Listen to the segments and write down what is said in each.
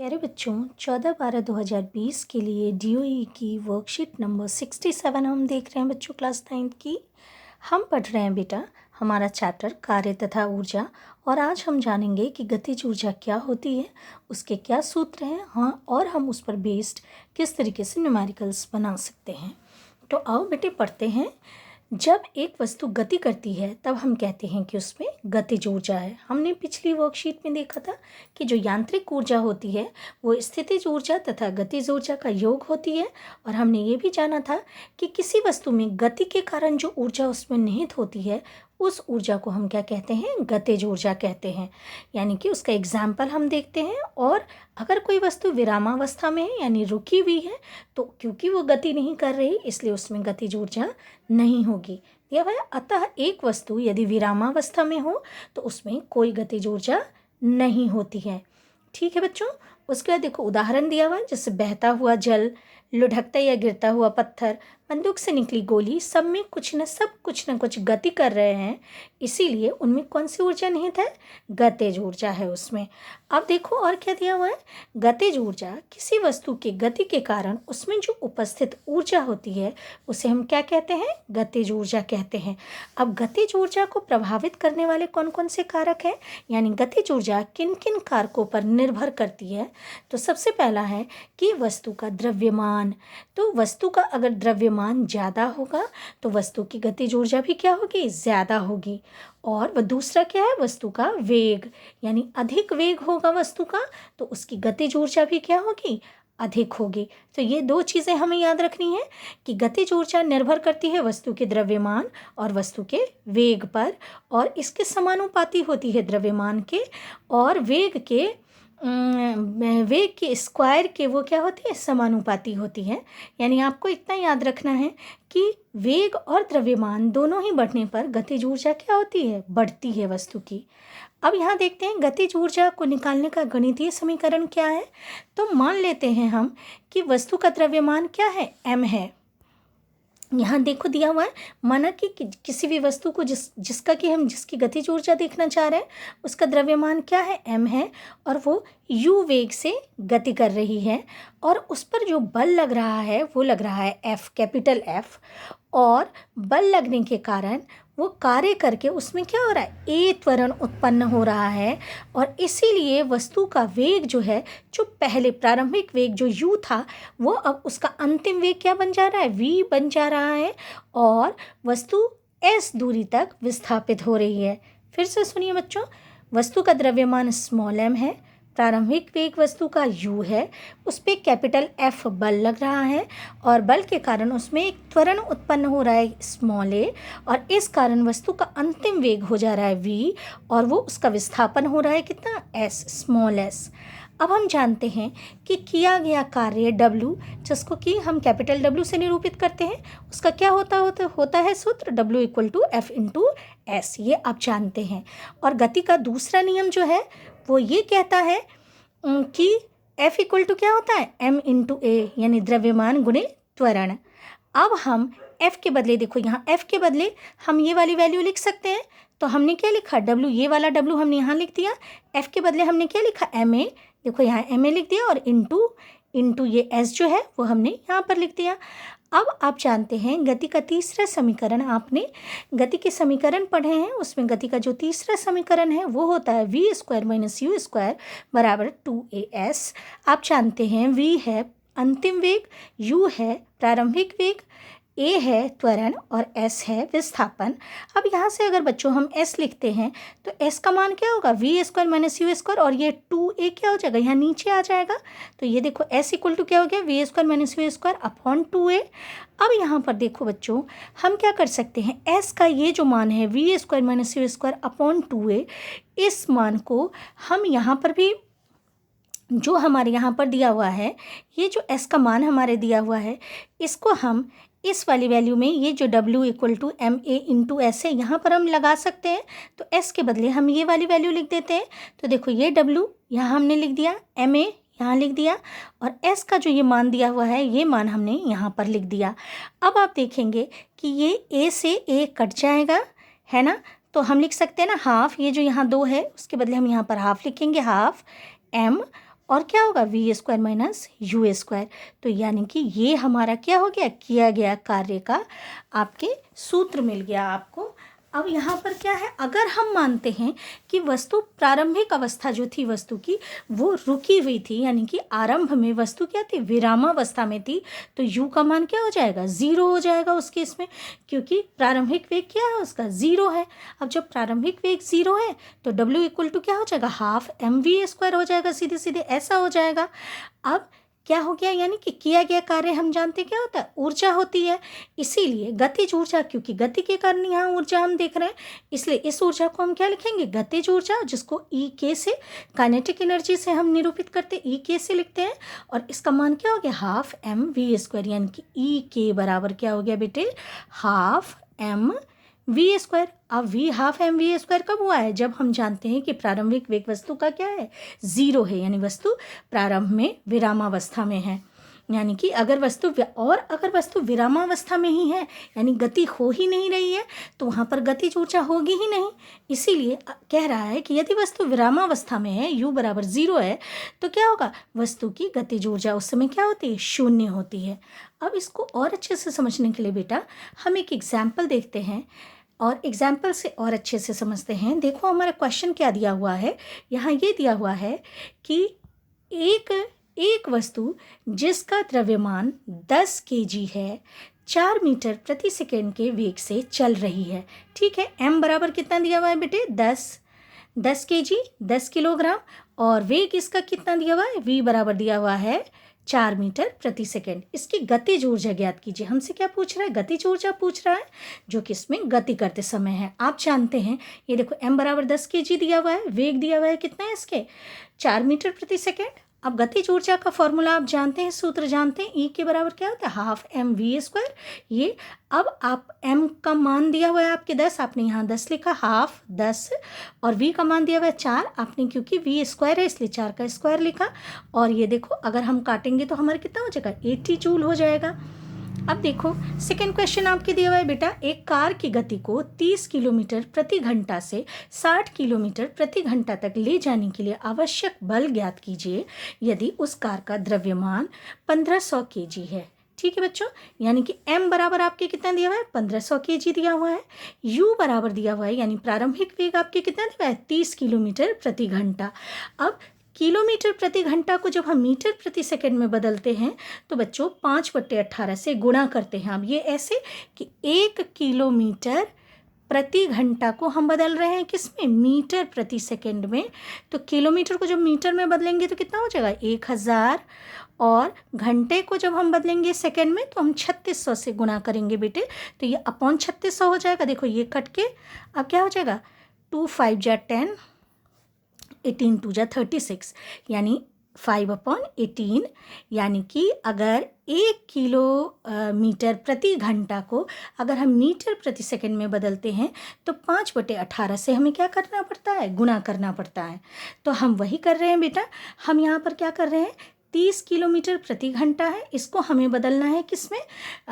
प्यारे बच्चों 14/12/2020 के लिए DOE की वर्कशीट नंबर 67 हम देख रहे हैं बच्चों क्लास 9 की। हम पढ़ रहे हैं बेटा हमारा चैप्टर कार्य तथा ऊर्जा, और आज हम जानेंगे कि गतिज ऊर्जा क्या होती है, उसके क्या सूत्र हैं, हाँ, और हम उस पर बेस्ड किस तरीके से न्यूमेरिकल्स बना सकते हैं। तो आओ बेटे पढ़ते हैं। जब एक वस्तु गति करती है तब हम कहते हैं कि उसमें गतिज ऊर्जा है। हमने पिछली वर्कशीट में देखा था कि जो यांत्रिक ऊर्जा होती है वो स्थितिज ऊर्जा तथा गतिज ऊर्जा का योग होती है, और हमने ये भी जाना था कि किसी वस्तु में गति के कारण जो ऊर्जा उसमें निहित होती है उस ऊर्जा को हम क्या कहते हैं, गतिज ऊर्जा कहते हैं। यानी कि उसका एग्जाम्पल हम देखते हैं। और अगर कोई वस्तु विरामावस्था में है यानी रुकी हुई है तो क्योंकि वो गति नहीं कर रही इसलिए उसमें गतिज ऊर्जा नहीं होगी। या भाई अतः एक वस्तु यदि विरामावस्था में हो तो उसमें कोई गतिज ऊर्जा नहीं होती है। ठीक है बच्चों। उसके बाद देखो उदाहरण दिया हुआ है, जैसे बहता हुआ जल, लुढ़कता या गिरता हुआ पत्थर, बंदूक से निकली गोली, सब में कुछ न कुछ गति कर रहे हैं, इसीलिए उनमें कौन सी ऊर्जा निहित है, गतिज ऊर्जा है उसमें। अब देखो और क्या दिया हुआ है, गतिज ऊर्जा किसी वस्तु के गति के कारण उसमें जो उपस्थित ऊर्जा होती है उसे हम क्या कहते हैं, गतिज ऊर्जा कहते हैं। अब गतिज ऊर्जा को प्रभावित करने वाले कौन कौन से कारक हैं, यानी गतिज ऊर्जा किन किन कारकों पर निर्भर करती है। तो सबसे पहला है कि वस्तु का द्रव्यमान। तो वस्तु का अगर द्रव्यमान ज़्यादा होगा तो वस्तु की गतिज ऊर्जा भी क्या होगी, ज़्यादा होगी। और वह दूसरा क्या है, वस्तु का वेग, यानी अधिक वेग होगा वस्तु का तो उसकी गतिज ऊर्जा भी क्या होगी, अधिक होगी। तो ये दो चीज़ें हमें याद रखनी है कि गतिज ऊर्जा निर्भर करती है वस्तु के द्रव्यमान और वस्तु के वेग पर, और इसके समानुपाती होती है द्रव्यमान के और वेग के स्क्वायर के वो क्या होती है, समानुपाती होती है। यानी आपको इतना याद रखना है कि वेग और द्रव्यमान दोनों ही बढ़ने पर गतिज ऊर्जा क्या होती है, बढ़ती है वस्तु की। अब यहाँ देखते हैं गतिज ऊर्जा को निकालने का गणितीय समीकरण क्या है। तो मान लेते हैं हम कि वस्तु का द्रव्यमान क्या है, m है। यहाँ देखो दिया हुआ है, माना कि किसी भी वस्तु को जिसकी गतिज ऊर्जा देखना चाह रहे हैं उसका द्रव्यमान क्या है, m है, और वो u वेग से गति कर रही है, और उस पर जो बल लग रहा है वो लग रहा है F, कैपिटल F, और बल लगने के कारण वो कार्य करके उसमें क्या हो रहा है, ए त्वरण उत्पन्न हो रहा है, और इसीलिए वस्तु का वेग जो है, जो पहले प्रारंभिक वेग जो u था वो अब उसका अंतिम वेग क्या बन जा रहा है, v बन जा रहा है, और वस्तु s दूरी तक विस्थापित हो रही है। फिर से सुनिए बच्चों, वस्तु का द्रव्यमान स्मॉल m है, प्रारंभिक वेग वस्तु का u है, उस पर कैपिटल F बल लग रहा है, और बल के कारण उसमें एक त्वरण उत्पन्न हो रहा है स्मॉल a, और इस कारण वस्तु का अंतिम वेग हो जा रहा है v, और वो उसका विस्थापन हो रहा है कितना, s, स्मॉल s। अब हम जानते हैं कि किया गया कार्य W, जिसको कि हम कैपिटल W से निरूपित करते हैं, उसका क्या होता है सूत्र, W = F × S, ये आप जानते हैं। और गति का दूसरा नियम जो है वो ये कहता है कि F = क्या होता है, m × a, यानी द्रव्यमान गुणे त्वरण। अब हम F के बदले, देखो यहाँ F के बदले हम ये वाली वैल्यू लिख सकते हैं। तो हमने क्या लिखा, W, ये वाला W हमने यहाँ लिख दिया, F के बदले हमने क्या लिखा, ma, देखो यहाँ ma लिख दिया, और इंटू ये S जो है वो हमने यहाँ पर लिख दिया। अब आप जानते हैं गति का तीसरा समीकरण, आपने गति के समीकरण पढ़े हैं, उसमें गति का जो तीसरा समीकरण है वो होता है v² - u² = 2as। आप जानते हैं v है अंतिम वेग, u है प्रारंभिक वेग, a है त्वरण, और s है विस्थापन। अब यहाँ से अगर बच्चों हम s लिखते हैं तो s का मान क्या होगा, v² - u², और ये 2a क्या हो जाएगा, यहाँ नीचे आ जाएगा। तो ये देखो s = क्या हो गया, v² - u² / 2a। अब यहाँ पर देखो बच्चों हम क्या कर सकते हैं, s का ये जो मान है v² - u² / 2a, इस मान को हम यहाँ पर भी जो हमारे यहाँ पर दिया हुआ है, ये जो s का मान हमारे दिया हुआ है, इसको हम इस वाली वैल्यू में, ये जो W = ma × s है, यहाँ पर हम लगा सकते हैं। तो s के बदले हम ये वाली वैल्यू लिख देते हैं। तो देखो ये W यहाँ हमने लिख दिया, ma यहाँ लिख दिया, और s का जो ये मान दिया हुआ है ये मान हमने यहाँ पर लिख दिया। अब आप देखेंगे कि ये a से a कट जाएगा, है ना। तो हम लिख सकते हैं ना हाफ, ये जो यहाँ 2 है उसके बदले हम यहाँ पर हाफ लिखेंगे, हाफ m, और क्या होगा V square minus U square. तो यानी कि ये हमारा क्या हो गया, किया गया कार्य का आपके सूत्र मिल गया आपको। अब यहाँ पर क्या है, अगर हम मानते हैं कि वस्तु प्रारंभिक अवस्था जो थी वस्तु की वो रुकी हुई थी, यानी कि आरंभ में वस्तु क्या थी, विरामावस्था में थी, तो u का मान क्या हो जाएगा, 0 हो जाएगा उस केस में, क्योंकि प्रारंभिक वेग क्या है उसका 0 है। अब जब प्रारंभिक वेग 0 है तो w इक्वल टू क्या हो जाएगा, हाफ mv² हो जाएगा, सीधे सीधे ऐसा हो जाएगा। अब क्या हो गया, यानी कि किया गया कार्य हम जानते क्या होता है, ऊर्जा होती है। इसीलिए गतिज ऊर्जा, क्योंकि गति के कारण यहाँ ऊर्जा हम देख रहे हैं, इसलिए इस ऊर्जा को हम क्या लिखेंगे, गतिज ऊर्जा, जिसको ई के से, काइनेटिक एनर्जी से हम निरूपित करते ई के से लिखते हैं। और इसका मान क्या हो गया, हाफ एम वी स्क्वायर, यानी कि ई के बराबर क्या हो गया बेटे, हाफ एम वी स्क्वायर। अब V half M V square कब हुआ है, जब हम जानते हैं कि प्रारंभिक वेग वस्तु का क्या है, 0 है, यानी वस्तु प्रारंभ में विरामावस्था में है। यानी कि अगर वस्तु विरामावस्था में ही है, यानी गति हो ही नहीं रही है, तो वहाँ पर गतिज ऊर्जा होगी ही नहीं। इसीलिए कह रहा है कि यदि वस्तु विरामावस्था में है, u बराबर 0 है, तो क्या होगा, वस्तु की गतिज ऊर्जा उस समय क्या होती है, 0 होती है। अब इसको और अच्छे से समझने के लिए बेटा हम एक एग्जाम्पल देखते हैं और एग्जाम्पल से और अच्छे से समझते हैं। देखो हमारा क्वेश्चन क्या दिया हुआ है, यहाँ ये दिया हुआ है कि एक वस्तु जिसका द्रव्यमान 10 kg है 4 मीटर प्रति सेकेंड के वेग से चल रही है। ठीक है, m बराबर कितना दिया हुआ है बेटे, 10 kg 10 किलोग्राम, और वेग इसका कितना दिया हुआ है, v बराबर दिया हुआ है 4 मीटर प्रति सेकेंड। इसकी गतिज ऊर्जा ज्ञात कीजिए। हमसे क्या पूछ रहा है, गतिज ऊर्जा पूछ रहा है, जो कि इसमें गति करते समय है। आप जानते हैं, ये देखो m बराबर 10 kg दिया हुआ है, वेग दिया हुआ है कितना है इसके, 4 मीटर प्रति सेकेंड। अब गतिज ऊर्जा का फॉर्मूला आप जानते हैं, सूत्र जानते हैं, ई के बराबर क्या होता है, हाफ एम वी स्क्वायर। ये अब आप m का मान दिया हुआ है आपके 10, आपने यहाँ 10 लिखा, हाफ 10, और v का मान दिया हुआ है 4, आपने क्योंकि v स्क्वायर है इसलिए 4 का स्क्वायर लिखा। और ये देखो अगर हम काटेंगे तो हमारा कितना हो जाएगा, 80 जूल हो जाएगा। अब देखो सेकेंड क्वेश्चन आपके दिया हुआ है बेटा, एक कार की गति को 30 किलोमीटर प्रति घंटा से 60 किलोमीटर प्रति घंटा तक ले जाने के लिए आवश्यक बल ज्ञात कीजिए यदि उस कार का द्रव्यमान 1500 kg है। ठीक है बच्चों, यानी कि m बराबर आपके कितना दिया हुआ है, 1500 kg दिया हुआ है, u बराबर दिया हुआ है, यानी प्रारंभिक वेग आपके कितना दिया हुआ है, 30 किलोमीटर प्रति घंटा। अब किलोमीटर प्रति घंटा को जब हम मीटर प्रति सेकंड में बदलते हैं तो बच्चों 5/18 से गुणा करते हैं। अब ये ऐसे कि 1 किलोमीटर प्रति घंटा को हम बदल रहे हैं किस में, मीटर प्रति सेकंड में। तो किलोमीटर को जब मीटर में बदलेंगे तो कितना हो जाएगा, 1000, और घंटे को जब हम बदलेंगे सेकंड में तो हम 3600 से गुणा करेंगे बेटे, तो ये अपॉन 3600 हो जाएगा। देखो ये कट के अब क्या हो जाएगा, 2 5 जा 10, 18 2 जा 36, यानी 5/18, यानी कि अगर 1 किलोमीटर प्रति घंटा को अगर हम मीटर प्रति सेकंड में बदलते हैं तो 5/18 से हमें क्या करना पड़ता है, गुणा करना पड़ता है। तो हम वही कर रहे हैं बेटा, हम यहाँ पर क्या कर रहे हैं, 30 किलोमीटर प्रति घंटा है, इसको हमें बदलना है किस में,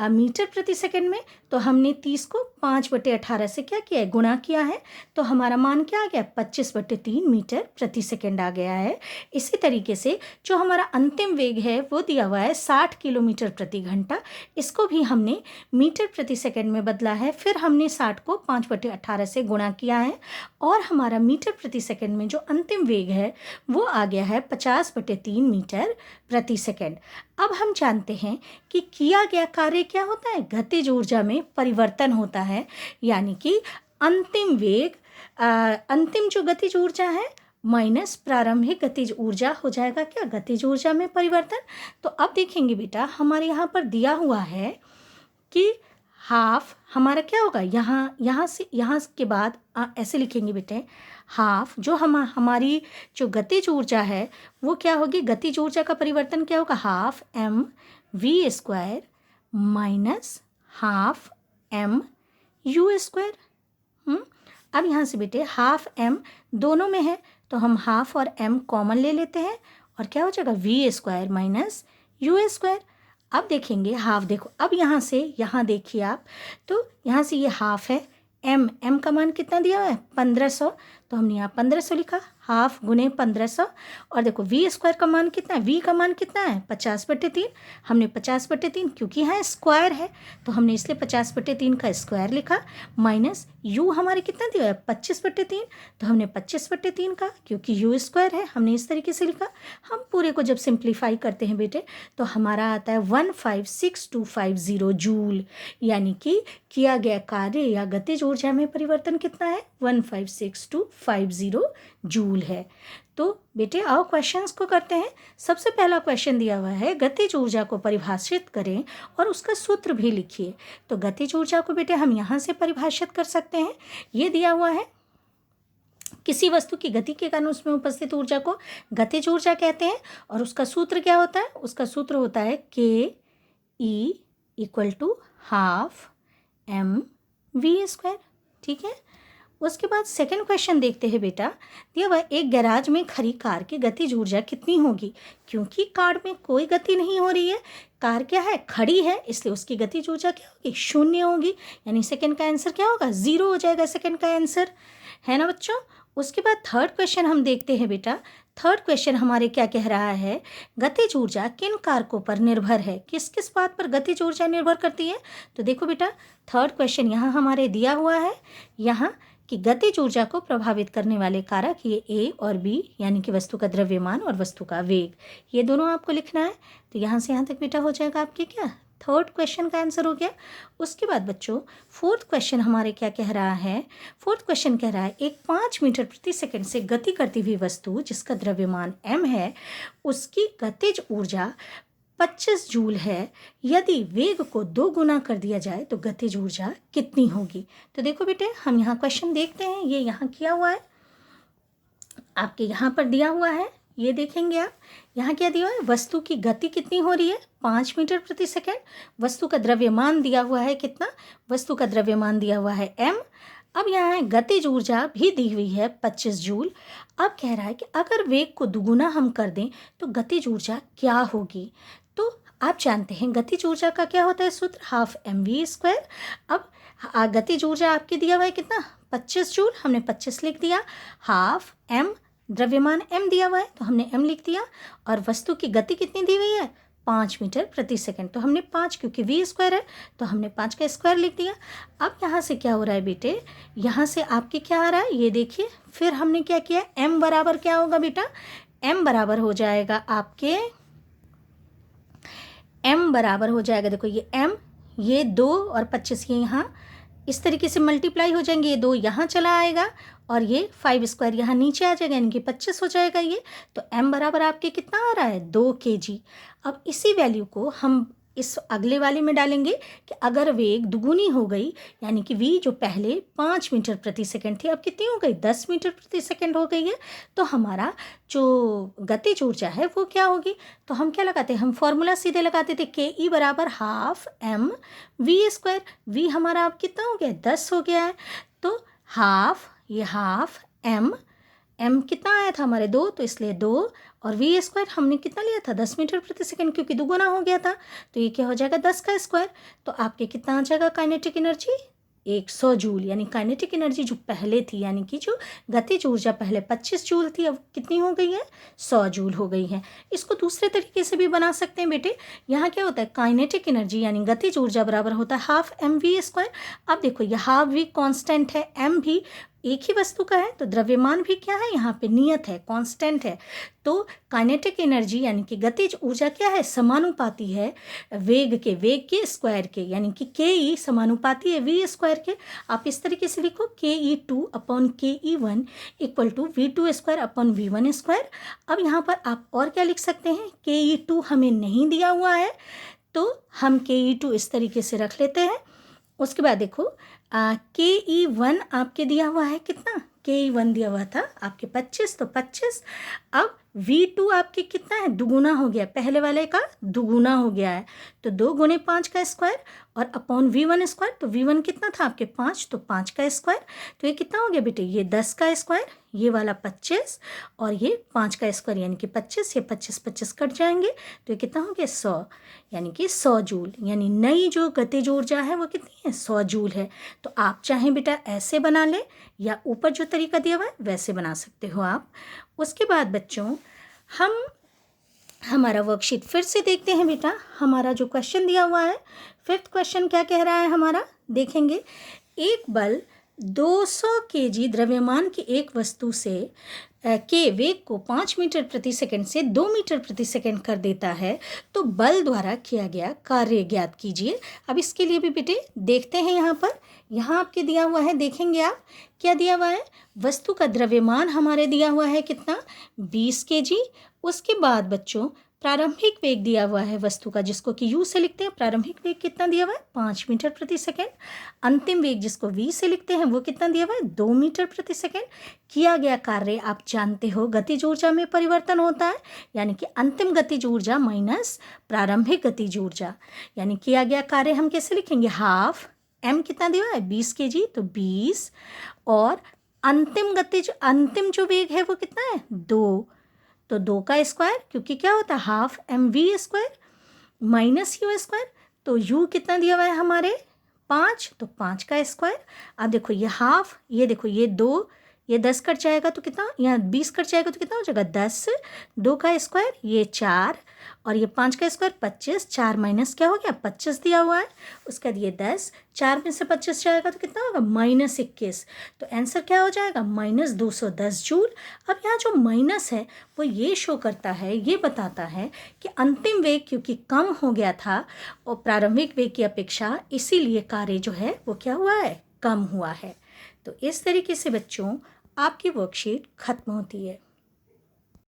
मीटर प्रति सेकंड में। तो हमने 30 को 5/18 से क्या किया है, गुणा किया है, तो हमारा मान क्या आ गया, 25/3 मीटर प्रति सेकंड आ गया है। इसी तरीके से जो हमारा अंतिम वेग है वो दिया हुआ है 60 किलोमीटर प्रति घंटा, इसको भी हमने मीटर प्रति सेकंड में बदला है, फिर हमने 60 को 5/18 से गुणा किया है, और हमारा मीटर प्रति सेकंड में जो अंतिम वेग है वो आ गया है 50/3 मीटर प्रति सेकंड। अब हम जानते हैं कि किया गया कार्य क्या होता है, गतिज ऊर्जा में परिवर्तन होता है, यानी कि अंतिम वेग अंतिम जो गतिज ऊर्जा है माइनस प्रारंभिक गतिज ऊर्जा हो जाएगा क्या, गतिज ऊर्जा में परिवर्तन। तो अब देखेंगे बेटा हमारे यहाँ पर दिया हुआ है कि हाफ हमारा क्या होगा, यहाँ से यहाँ के बाद ऐसे लिखेंगे बेटे, हाफ जो हमारी जो गतिज ऊर्जा है वो क्या होगी, गतिज ऊर्जा का परिवर्तन क्या होगा, half M V square minus half M U square. अब यहाँ से बेटे हाफ एम दोनों में है तो हम हाफ और एम कॉमन ले लेते हैं, और क्या हो जाएगा, V square minus U square. अब देखेंगे हाफ, देखो अब यहाँ से यहाँ देखिए आप, तो यहाँ से ये हाफ है, एम का मान कितना दिया हुआ है, 1500, तो हमने यहाँ 1500 लिखा, हाफ गुने 1500। और देखो वी स्क्वायर का मान कितना है, वी का मान कितना है 50/3। हमने 50/3 क्योंकि यहाँ स्क्वायर है तो हमने इसलिए 50/3 का स्क्वायर लिखा, माइनस यू हमारे कितना दिया है 25/3 तो हमने 25/3 का, क्योंकि यू स्क्वायर है हमने इस तरीके से लिखा। हम पूरे को जब सिंप्लीफाई करते हैं बेटे तो हमारा आता है 156250 जूल, यानी कि किया गया कार्य या गतिज ऊर्जा में परिवर्तन कितना है 156250 जूल है। तो बेटे आओ क्वेश्चंस को करते हैं। सबसे पहला क्वेश्चन दिया हुआ है गतिज ऊर्जा को परिभाषित करें और उसका सूत्र भी लिखिए। तो गतिज ऊर्जा को बेटे हम यहाँ से परिभाषित कर सकते हैं। ये दिया हुआ है किसी वस्तु की गति के कारण उसमें उपस्थित ऊर्जा को गतिज ऊर्जा कहते हैं। और उसका सूत्र क्या होता है, उसका सूत्र होता है KE = ½ mv²। ठीक है। उसके बाद सेकंड क्वेश्चन देखते हैं बेटा। दिया हुआ एक गैराज में खड़ी कार की गतिज ऊर्जा कितनी होगी। क्योंकि कार में कोई गति नहीं हो रही है, कार क्या है खड़ी है, इसलिए उसकी गतिज ऊर्जा क्या होगी 0 होगी। यानी सेकंड का आंसर क्या होगा 0 हो जाएगा सेकंड का आंसर, है ना बच्चों। उसके बाद थर्ड क्वेश्चन हम देखते हैं बेटा। थर्ड क्वेश्चन हमारे क्या कह रहा है, गतिज ऊर्जा किन कारकों पर निर्भर है, किस किस बात पर गतिज ऊर्जा निर्भर करती है। तो देखो बेटा थर्ड क्वेश्चन यहाँ हमारे दिया हुआ है यहाँ कि गतिज ऊर्जा को प्रभावित करने वाले कारक ये A और B, यानी कि वस्तु का द्रव्यमान और वस्तु का वेग, ये दोनों आपको लिखना है। तो यहाँ से यहाँ तक बेटा हो जाएगा आपके क्या थर्ड क्वेश्चन का आंसर हो गया। उसके बाद बच्चों फोर्थ क्वेश्चन हमारे क्या कह रहा है। फोर्थ क्वेश्चन कह रहा है एक 5 मीटर प्रति सेकंड से गति करती हुई वस्तु जिसका द्रव्यमान m है उसकी गतिज ऊर्जा 25 जूल है। यदि वेग को 2 गुना कर दिया जाए तो गतिज ऊर्जा कितनी होगी। तो देखो बेटे हम यहाँ क्वेश्चन देखते हैं। ये यहाँ किया हुआ है, आपके यहाँ पर दिया हुआ है, ये देखेंगे आप। यहाँ क्या दिया हुआ है, वस्तु की गति कितनी हो रही है 5 मीटर प्रति सेकंड। वस्तु का द्रव्यमान दिया हुआ है कितना, वस्तु का द्रव्यमान दिया हुआ है m। अब यहाँ है गतिज ऊर्जा भी दी हुई है 25 जूल। अब कह रहा है कि अगर वेग को दुगुना हम कर दें तो गतिज ऊर्जा क्या होगी। तो आप जानते हैं गतिज ऊर्जा का क्या होता है सूत्र, ½ mv²। अब गतिज ऊर्जा आपके दिया हुआ है कितना 25 जूल, हमने 25 लिख दिया, ½ m, द्रव्यमान m दिया हुआ है तो हमने m लिख दिया, और वस्तु की गति कितनी दी हुई है 5 मीटर प्रति सेकंड तो हमने 5, क्योंकि v² है तो हमने 5 का स्क्वायर लिख दिया। अब यहाँ से क्या हो रहा है बेटे, यहाँ से आपके क्या आ रहा है ये देखिए। फिर हमने क्या किया, m बराबर क्या होगा बेटा, m बराबर हो जाएगा आपके, m बराबर हो जाएगा, देखो ये m, ये 2 और 25 ये यहाँ इस तरीके से मल्टीप्लाई हो जाएंगे, ये 2 यहाँ चला आएगा और ये 5² यहाँ नीचे आ जाएगा, यानी कि 25 हो जाएगा ये। तो m बराबर आपके कितना आ रहा है 2 kg। अब इसी वैल्यू को हम इस अगले वाले में डालेंगे कि अगर वेग दुगुनी हो गई, यानी कि v जो पहले 5 मीटर प्रति सेकंड थी अब कितनी हो गई 10 मीटर प्रति सेकंड हो गई है, तो हमारा जो गतिज ऊर्जा है वो क्या होगी। तो हम क्या लगाते हैं, हम फॉर्मूला सीधे लगाते थे KE बराबर ½ mv²। v हमारा अब कितना हो गया 10 हो गया है, तो ये ½ m कितना आया था हमारे 2, तो इसलिए 2, और v² हमने कितना लिया था 10 मीटर प्रति सेकंड, क्योंकि दुगुना हो गया था तो ये क्या हो जाएगा 10 का स्क्वायर। तो आपके कितना आ जाएगा काइनेटिक एनर्जी 100 जूल, यानी काइनेटिक एनर्जी जो पहले थी, यानी कि जो गतिज ऊर्जा पहले 25 जूल थी अब कितनी हो गई है 100 जूल हो गई है। इसको दूसरे तरीके से भी बना सकते हैं बेटे। यहाँ क्या होता है काइनेटिक एनर्जी यानी गतिज ऊर्जा बराबर होता है ½ mv²। अब देखो ये ½ v कांस्टेंट है, m भी एक ही वस्तु का है, तो द्रव्यमान भी क्या है यहाँ पे नियत है, कांस्टेंट है। तो काइनेटिक एनर्जी यानी कि गतिज ऊर्जा क्या है समानुपाती है वेग के स्क्वायर के, यानी कि KE समानुपाती है v² के। आप इस तरीके से लिखो KE2/KE1 = v2²/v1²। अब यहाँ पर आप और क्या लिख सकते हैं, KE2 हमें नहीं दिया हुआ है तो हम KE2 इस तरीके से रख लेते हैं। उसके बाद देखो KE1 आपके दिया हुआ है कितना, KE1 दिया हुआ था आपके 25, तो 25। अब V2 आपके कितना है, दुगुना हो गया, पहले वाले का दुगुना हो गया है, तो 2 गुने 5 का स्क्वायर और अपॉन V1 स्क्वायर, तो V1 कितना था आपके 5, तो 5 का स्क्वायर, तो ये कितना हो गया बेटे, ये 10 का स्क्वायर, ये वाला 25 और ये 5 का स्क्वायर यानी कि 25, ये 25 कट जाएंगे, तो ये कितना हो गया 100, यानी कि 100 जूल। यानी नई जो गतिज ऊर्जा है वो कितनी है, 100 जूल है। तो आप चाहें बेटा ऐसे बना लें या ऊपर जो तरीका दिया हुआ है वैसे बना सकते हो आप। उसके बाद बच्चों हम हमारा वर्कशीट फिर से देखते हैं बेटा। हमारा जो क्वेश्चन दिया हुआ है, 5th क्वेश्चन क्या कह रहा है हमारा, देखेंगे। एक बल 200 kg द्रव्यमान की एक वस्तु से के वेग को 5 मीटर प्रति सेकंड से 2 मीटर प्रति सेकंड कर देता है, तो बल द्वारा किया गया कार्य ज्ञात कीजिए। अब इसके लिए भी बेटे देखते हैं, यहाँ आपके दिया हुआ है, देखेंगे आप क्या दिया हुआ है, वस्तु का द्रव्यमान हमारे दिया हुआ है कितना, 20 kg। उसके बाद बच्चों प्रारंभिक वेग दिया हुआ है वस्तु का, जिसको कि u से लिखते हैं, प्रारंभिक वेग कितना दिया हुआ है, 5 मीटर प्रति सेकेंड। अंतिम वेग जिसको v से लिखते हैं वो कितना दिया हुआ है, 2 मीटर प्रति सेकेंड। किया गया कार्य आप जानते हो गतिज ऊर्जा में परिवर्तन होता है, यानी कि अंतिम गतिज ऊर्जा माइनस प्रारंभिक गतिज ऊर्जा, यानी किया गया कार्य हम कैसे लिखेंगे, हाफ m कितना दिया हुआ है 20 kg, तो 20 और अंतिम जो वेग है वो कितना है 2, तो 2 का स्क्वायर, क्योंकि क्या होता है half mv square minus u square, तो u कितना दिया हुआ है हमारे 5, तो 5 का स्क्वायर। अब देखो ये हाफ, ये देखो ये 2, ये 10 कट जाएगा तो कितना, यहाँ 20 कट जाएगा तो कितना हो जाएगा 10, 2 का स्क्वायर ये 4 और ये 5 का स्क्वायर 25, 4 माइनस क्या हो गया 25 दिया हुआ है, उसके बाद ये 10, 4 में से 25 जाएगा तो कितना होगा -21, तो आंसर क्या हो जाएगा -210 जूल। अब यहाँ जो माइनस है वो ये शो करता है, ये बताता है कि अंतिम वेग क्योंकि कम हो गया था और प्रारंभिक वेग की अपेक्षा, इसीलिए कार्य जो है वो क्या हुआ है, कम हुआ है। तो इस तरीके से बच्चों आपकी वर्कशीट खत्म होती है।